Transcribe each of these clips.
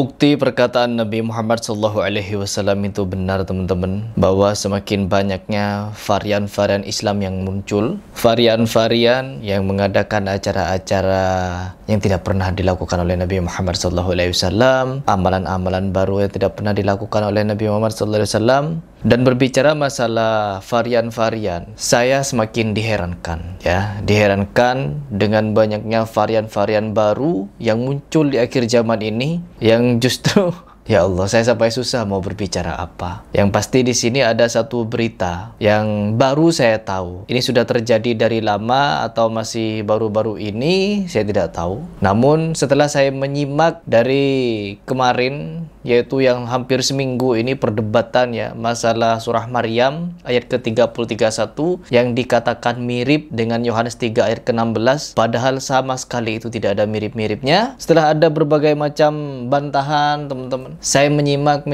Bukti perkataan Nabi Muhammad SAW itu benar, teman-teman, bahwa semakin banyaknya varian-varian Islam yang muncul, varian-varian yang mengadakan acara-acara yang tidak pernah dilakukan oleh Nabi Muhammad SAW, amalan-amalan baru yang tidak pernah dilakukan oleh Nabi Muhammad SAW. Dan berbicara masalah varian-varian, saya semakin diherankan dengan banyaknya varian-varian baru yang muncul di akhir zaman ini, yang justru ya Allah, saya sampai susah mau berbicara apa. Yang pasti di sini ada satu berita yang baru saya tahu. Ini sudah terjadi dari lama atau masih baru-baru ini, saya tidak tahu. Namun setelah saya menyimak dari kemarin, yaitu yang hampir seminggu ini perdebatan ya, masalah surah Maryam ayat ke-30-31 yang dikatakan mirip dengan Yohanes 3 ayat ke-16, padahal sama sekali itu tidak ada mirip-miripnya. Setelah ada berbagai macam bantahan, teman-teman, saya menyimak,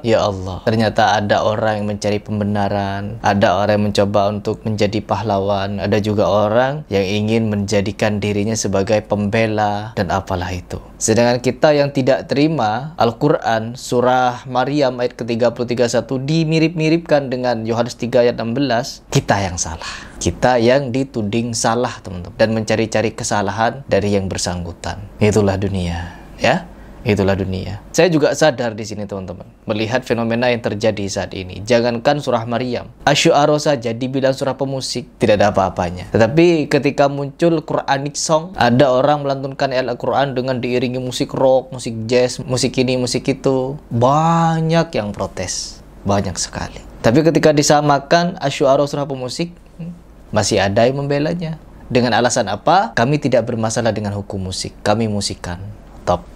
ya Allah, ternyata ada orang yang mencari pembenaran, ada orang yang mencoba untuk menjadi pahlawan, ada juga orang yang ingin menjadikan dirinya sebagai pembela dan apalah itu. Sedangkan kita yang tidak terima Al-Quran surah Maryam ayat ke-30-31 dimirip-miripkan dengan Yohanes 3 ayat 16, kita yang salah. Kita yang dituding salah, teman-teman, dan mencari-cari kesalahan dari yang bersangkutan. Itulah dunia, ya. Itulah dunia. Saya juga sadar di sini, teman-teman, melihat fenomena yang terjadi saat ini. Jangankan surah Maryam, Asy-Syu'ara saja dibilang surah pemusik, tidak ada apa-apanya. Tetapi ketika muncul Quranic song, ada orang melantunkan ayat Al-Quran dengan diiringi musik rock, musik jazz, musik ini, musik itu, banyak yang protes, banyak sekali. Tapi ketika disamakan Asy-Syu'ara surah pemusik, masih ada yang membelanya. Dengan alasan apa? Kami tidak bermasalah dengan hukum musik, kami musikan. Top.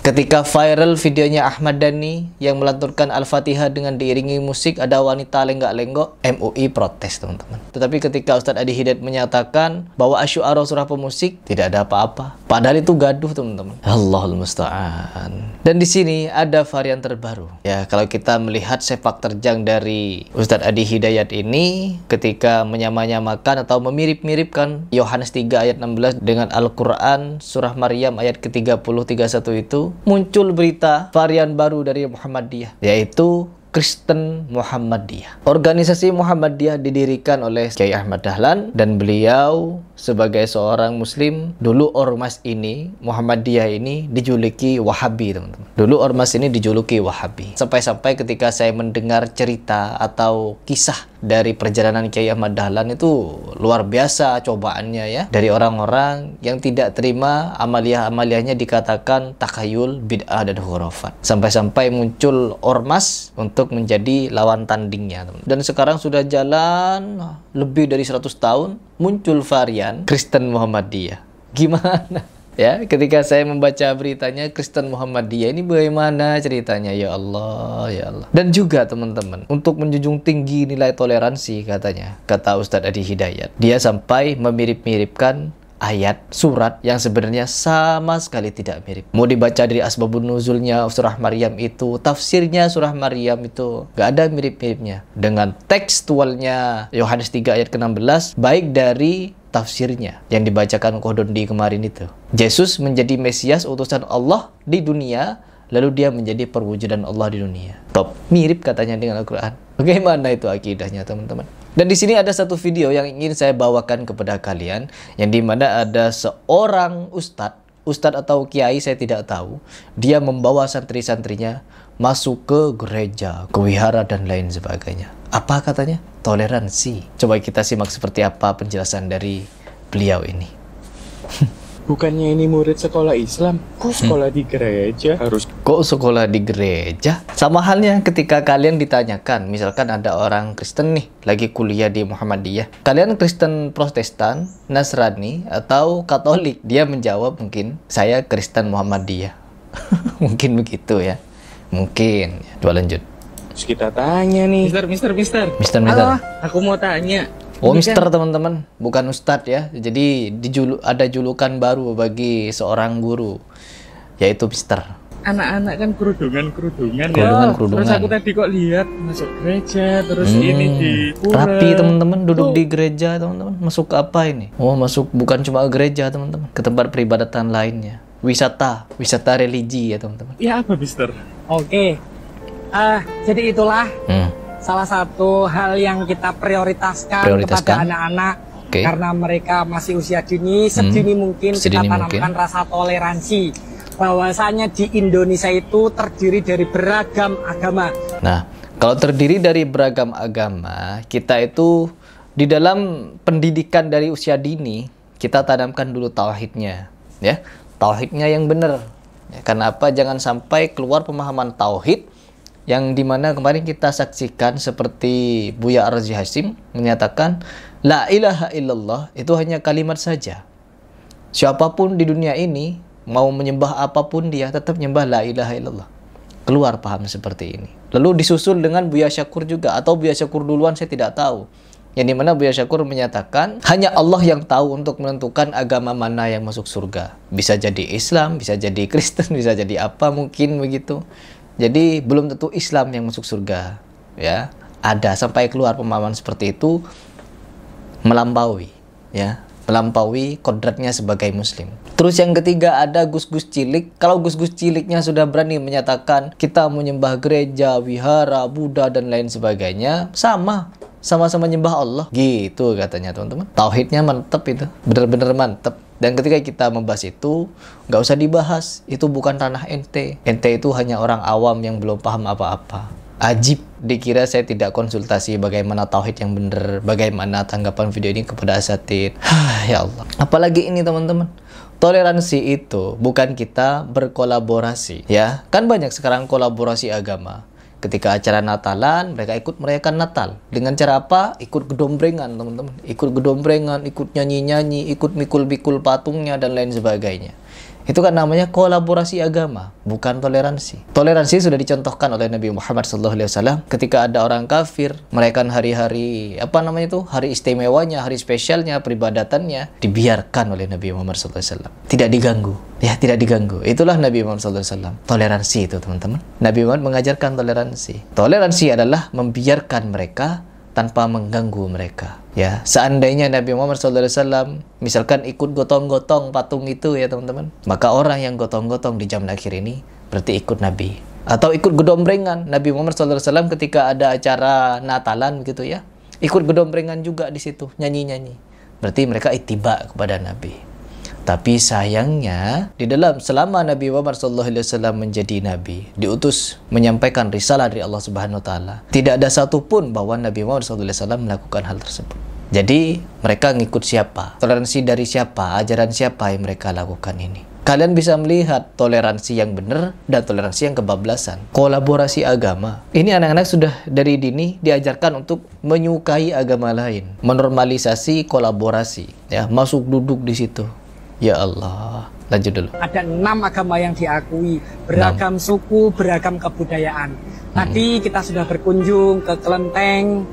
Ketika viral videonya Ahmad Dhani yang melantunkan Al-Fatihah dengan diiringi musik, ada wanita lenggak-lenggok, MUI protes, teman-teman. Tetapi ketika Ustadz Adi Hidayat menyatakan bahwa Asy-Syu'ara surah pemusik, tidak ada apa-apa. Padahal itu gaduh, teman-teman. Allahul musta'an. Dan di sini ada varian terbaru. Ya, kalau kita melihat sepak terjang dari Ustadz Adi Hidayat ini ketika menyamanyamakan atau memirip-miripkan Yohanes 3 ayat 16 dengan Al-Quran surah Maryam ayat ke-30-31 itu, muncul berita varian baru dari Muhammadiyah, yaitu Kristen Muhammadiyah. Organisasi Muhammadiyah didirikan oleh Kiai Ahmad Dahlan, dan beliau sebagai seorang muslim, dulu ormas ini, Muhammadiyah ini, dijuluki Wahabi, teman-teman. Dulu ormas ini dijuluki Wahabi. Sampai-sampai ketika saya mendengar cerita atau kisah dari perjalanan Kiai Ahmad Dahlan, itu luar biasa cobaannya ya. Dari orang-orang yang tidak terima amaliyah-amaliyahnya dikatakan takhayul, bid'ah, dan khurafat. Sampai-sampai muncul ormas untuk menjadi lawan tandingnya, teman. Dan sekarang sudah jalan lebih dari 100 tahun, muncul varian Kristen Muhammadiyah. Gimana? Ya, ketika saya membaca beritanya Kristen Muhammadiyah ini bagaimana ceritanya, ya Allah, ya Allah. Dan juga, teman-teman, untuk menjunjung tinggi nilai toleransi, katanya, kata Ustadz Adi Hidayat, dia sampai memirip-miripkan ayat surat yang sebenarnya sama sekali tidak mirip. Mau dibaca dari asbabun nuzulnya surah Maryam itu, tafsirnya surah Maryam itu, gak ada mirip-miripnya dengan tekstualnya Yohanes 3 ayat ke-16, baik dari tafsirnya yang dibacakan Qodhondi kemarin itu. Yesus menjadi Mesias utusan Allah di dunia, lalu dia menjadi perwujudan Allah di dunia. Top. Mirip katanya dengan Al-Quran. Bagaimana itu akidahnya, teman-teman? Dan di sini ada satu video yang ingin saya bawakan kepada kalian, yang dimana ada seorang ustadz atau kiai, saya tidak tahu, dia membawa santri-santrinya masuk ke gereja, ke wihara, dan lain sebagainya. Apa katanya? Toleransi. Coba kita simak seperti apa penjelasan dari beliau ini. Bukannya ini murid sekolah Islam, kok sekolah di gereja? Kok sekolah di gereja? Sama halnya ketika kalian ditanyakan, misalkan ada orang Kristen nih, lagi kuliah di Muhammadiyah. Kalian Kristen Protestan, Nasrani, atau Katolik? Dia menjawab mungkin, saya Kristen Muhammadiyah. Mungkin begitu ya. Mungkin. Coba lanjut. Terus kita tanya nih, Mister. Halo, aku mau tanya. Oh, Mister, teman-teman, bukan Ustadz ya. Jadi ada julukan baru bagi seorang guru, yaitu Mister. Anak-anak kan kerudungan ya. Terus aku tadi kok lihat masuk gereja, terus ini di pura. Rapi, teman-teman, duduk di gereja, teman-teman. Masuk ke apa ini? Oh, masuk bukan cuma ke gereja, teman-teman, ke tempat peribadatan lainnya. wisata religi ya teman-teman. Ya apa, Mister? Oke. Jadi itulah salah satu hal yang kita prioritaskan kepada anak-anak. Karena mereka masih usia dini, sedini mungkin kita tanamkan rasa toleransi. Bahwasanya di Indonesia itu terdiri dari beragam agama. Nah, kalau terdiri dari beragam agama, kita itu di dalam pendidikan dari usia dini, kita tanamkan dulu tauhidnya, ya. Tauhidnya yang benar. Ya, karena apa? Jangan sampai keluar pemahaman tauhid yang dimana kemarin kita saksikan seperti Buya Arzi Hasim menyatakan la ilaha illallah itu hanya kalimat saja. Siapapun di dunia ini mau menyembah apapun dia tetap menyembah la ilaha illallah. Keluar paham seperti ini. Lalu disusul dengan Buya Syakur juga, atau Buya Syakur duluan saya tidak tahu. Yang dimana Buya Syakur menyatakan hanya Allah yang tahu untuk menentukan agama mana yang masuk surga. Bisa jadi Islam, bisa jadi Kristen, bisa jadi apa mungkin begitu. Jadi belum tentu Islam yang masuk surga, ya. Ada sampai keluar pemahaman seperti itu melampaui, ya. Melampaui kodratnya sebagai muslim. Terus yang ketiga ada gus-gus cilik. Kalau gus-gus ciliknya sudah berani menyatakan kita menyembah gereja, wihara, Buddha dan lain sebagainya, sama-sama nyembah Allah. Gitu katanya teman-teman. Tauhidnya mantep itu, bener-bener mantep. Dan ketika kita membahas itu, nggak usah dibahas. Itu bukan ranah ente. Ente itu hanya orang awam yang belum paham apa-apa. Ajib, dikira saya tidak konsultasi bagaimana tauhid yang benar, bagaimana tanggapan video ini kepada asatid. Ya Allah. Apalagi ini teman-teman. Toleransi itu bukan kita berkolaborasi, ya. Kan banyak sekarang kolaborasi agama. Ketika acara Natalan, mereka ikut merayakan Natal. Dengan cara apa? Ikut gedombrengan, teman-teman. Ikut gedombrengan, ikut nyanyi-nyanyi, ikut mikul-mikul patungnya dan lain sebagainya. Itu kan namanya kolaborasi agama, bukan toleransi. Toleransi sudah dicontohkan oleh Nabi Muhammad SAW ketika ada orang kafir merayakan hari-hari hari istimewanya, hari spesialnya, peribadatannya, dibiarkan oleh Nabi Muhammad SAW. Tidak diganggu, ya, tidak diganggu. Itulah Nabi Muhammad SAW. Toleransi itu teman-teman. Nabi Muhammad mengajarkan toleransi. Toleransi adalah membiarkan mereka tanpa mengganggu mereka. Ya, seandainya Nabi Muhammad SAW misalkan ikut gotong-gotong patung itu ya teman-teman, maka orang yang gotong-gotong di zaman akhir ini berarti ikut Nabi. Atau ikut gedombrengan. Nabi Muhammad SAW ketika ada acara Natalan gitu ya, ikut gedombrengan juga di situ, nyanyi-nyanyi. Berarti mereka ittiba kepada Nabi. Tapi sayangnya di dalam selama Nabi Muhammad SAW menjadi Nabi, diutus menyampaikan risalah dari Allah Subhanahu Wa Taala, tidak ada satupun bahwa Nabi Muhammad SAW melakukan hal tersebut. Jadi mereka ngikut siapa? Toleransi dari siapa? Ajaran siapa yang mereka lakukan ini? Kalian bisa melihat toleransi yang benar dan toleransi yang kebablasan. Kolaborasi agama. Ini anak-anak sudah dari dini diajarkan untuk menyukai agama lain, menormalisasi kolaborasi, ya, masuk duduk di situ. Ya Allah, lanjut dulu. Ada 6 agama yang diakui, beragam suku, beragam kebudayaan. Tadi kita sudah berkunjung ke kelenteng,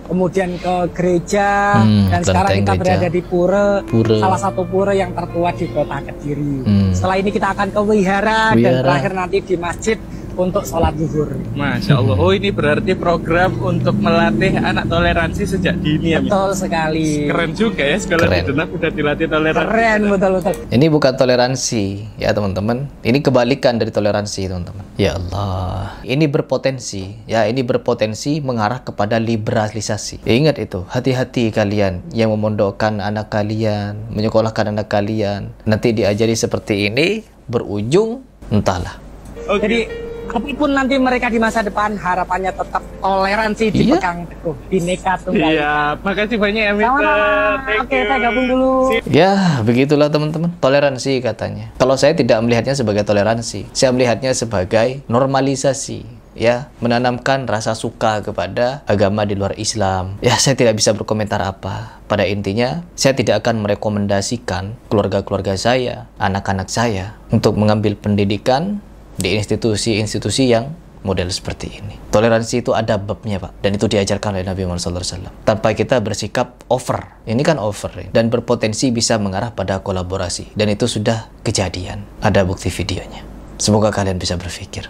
kemudian ke gereja, dan sekarang kita berada di pura, salah satu pura yang tertua di kota Kediri. Setelah ini kita akan ke wihara, dan terakhir nanti di masjid untuk sholat zuhur. Masya Allah. Oh, ini berarti program untuk melatih anak toleransi sejak dini ya. Betul sekali. Keren juga ya, sekolah di Denak udah dilatih toleransi. Keren, betul-betul. Ini bukan toleransi ya teman-teman. Ini kebalikan dari toleransi teman-teman. Ya Allah. Ini berpotensi, ya, ini berpotensi mengarah kepada liberalisasi. Ya, ingat itu, hati-hati kalian yang memondokkan anak kalian, menyekolahkan anak kalian. Nanti diajari seperti ini, berujung entahlah. Jadi apapun nanti mereka di masa depan, harapannya tetap toleransi dipegang teguh, bineka tunggal. Iya, makasih banyak ya Mister. Oke, saya gabung dulu. Ya, begitulah teman-teman, toleransi katanya. Kalau saya tidak melihatnya sebagai toleransi, saya melihatnya sebagai normalisasi, ya, menanamkan rasa suka kepada agama di luar Islam. Ya, saya tidak bisa berkomentar apa. Pada intinya, saya tidak akan merekomendasikan keluarga-keluarga saya, anak-anak saya untuk mengambil pendidikan di institusi-institusi yang model seperti ini. Toleransi itu ada babnya, Pak, dan itu diajarkan oleh Nabi Muhammad SAW. Tanpa kita bersikap over, ini kan over ya, dan berpotensi bisa mengarah pada kolaborasi, dan itu sudah kejadian. Ada bukti videonya. Semoga kalian bisa berpikir.